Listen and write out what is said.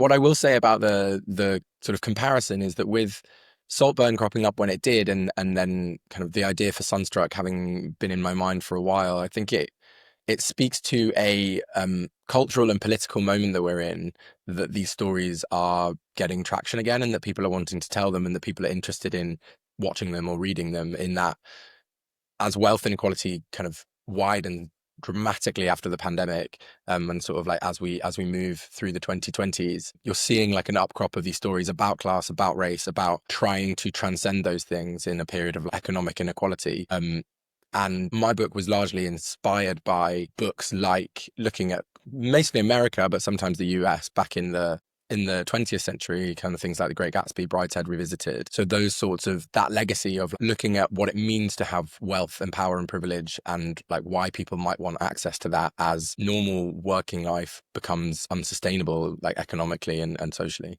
What I will say about the sort of comparison is that with Saltburn cropping up when it did, and then kind of the idea for Sunstruck having been in my mind for a while, I think it speaks to a cultural and political moment that we're in, that these stories are getting traction again, and that people are wanting to tell them, and that people are interested in watching them or reading them. In that, as wealth inequality kind of widened dramatically after the pandemic, and sort of like as we move through the 2020s, you're seeing like an upcrop of these stories about class, about race, about trying to transcend those things in a period of economic inequality. And my book was largely inspired by books like looking at mostly America, but sometimes the US back in the 20th century, kind of things like The Great Gatsby, Brideshead Revisited. So those sorts of, that legacy of looking at what it means to have wealth and power and privilege, and like why people might want access to that as normal working life becomes unsustainable, like economically and socially.